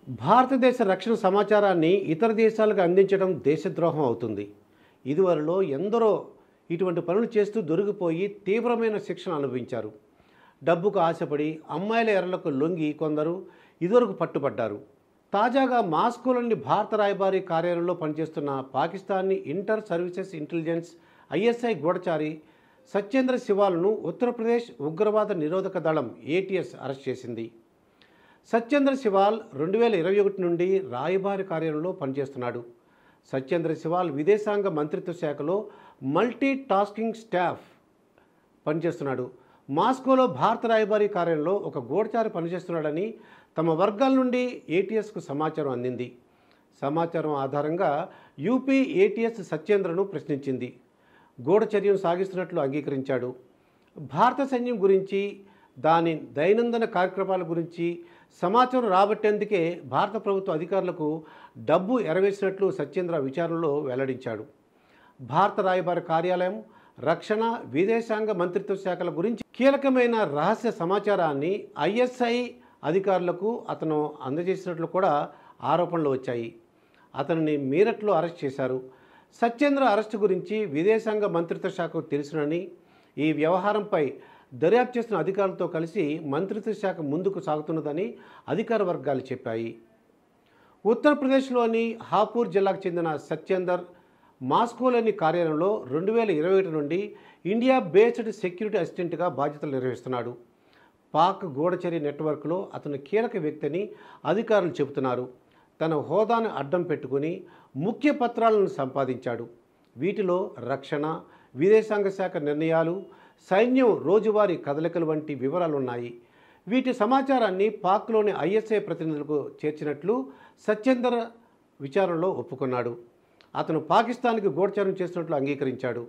భారతదేశ రక్షణ సమాచారాన్ని ఇతర దేశాలకు అందించడం దేశద్రోహం అవుతుంది. ఇదివరలో ఎందరో ఇటువంటి పనులు చేస్తూ దొరికిపోయి తీవ్రమైన శిక్షణ అనుభవించారు. డబ్బుకు ఆశపడి అమ్మాయిల ఎరలకు లొంగి కొందరు ఇదివరకు పట్టుబడ్డారు. తాజాగా మాస్కోలోని భారత రాయబారి కార్యాలయంలో పనిచేస్తున్న Pakistani inter services intelligence ISI గూఢచారి సత్యేంద్ర శివాల్ను ఉత్తరప్రదేశ్ ఉగ్రవాద నిరోధక దళం ఏటీఎస్ అరెస్ట్ చేసింది. సత్యేంద్ర శివాల్ 2021 నుండి రాయబారి కార్యాలయంలో పనిచేస్తున్నాడు. సత్యేంద్ర శివాల్ విదేశాంగ మంత్రిత్వ శాఖలో మల్టీ టాస్కింగ్ స్టాఫ్ పనిచేస్తున్నాడు. మాస్కోలో భారత రాయబారి కార్యాలయంలో ఒక గూఢచారి పనిచేస్తున్నాడని తమ వర్గాల నుండి ఏటీఎస్కు సమాచారం అందింది. సమాచారం ఆధారంగా యూపీ ఏటీఎస్ సత్యేంద్రను ప్రశ్నించింది. గూఢచర్యను సాగిస్తున్నట్లు అంగీకరించాడు. భారత సైన్యం గురించి, దాని దైనందిన కార్యక్రమాల గురించి సమాచారం రాబట్టేందుకే భారత ప్రభుత్వ అధికారులకు డబ్బు ఎరవేసినట్లు సత్యేంద్ర విచారణలో వెల్లడించాడు. భారత రాయబార కార్యాలయం, రక్షణ, విదేశాంగ మంత్రిత్వ శాఖల గురించి కీలకమైన రహస్య సమాచారాన్ని ఐఎస్ఐ అధికారులకు అతను అందజేసినట్లు కూడా ఆరోపణలు వచ్చాయి. అతనిని మీరట్లో అరెస్ట్ చేశారు. సత్యేంద్ర అరెస్టు గురించి విదేశాంగ మంత్రిత్వ శాఖకు తెలుసునని, ఈ వ్యవహారంపై దర్యాప్తు చేస్తున్న అధికారులతో కలిసి మంత్రిత్వ శాఖ ముందుకు సాగుతున్నదని అధికార వర్గాలు చెప్పాయి. ఉత్తరప్రదేశ్లోని హాపూర్ జిల్లాకు చెందిన సత్యేందర్ మాస్కోలోని కార్యాలయంలో 2021 నుండి ఇండియా బేస్డ్ సెక్యూరిటీ అసిస్టెంట్గా బాధ్యతలు నిర్వహిస్తున్నాడు. పాక్ గూఢచర్య నెట్వర్క్లో అతను కీలక వ్యక్తిని అధికారులు చెబుతున్నారు. తన హోదాను అడ్డం పెట్టుకుని ముఖ్య పత్రాలను సంపాదించాడు. వీటిలో రక్షణ, విదేశాంగ శాఖ నిర్ణయాలు, సైన్యం రోజువారీ కదలికలు వంటి వివరాలున్నాయి. వీటి సమాచారాన్ని పాక్లోని ఐఎస్ఐ ప్రతినిధులకు చేర్చినట్లు సత్యేందర్ విచారణలో ఒప్పుకున్నాడు. అతను పాకిస్తాన్కి గూఢచారం చేసినట్లు అంగీకరించాడు.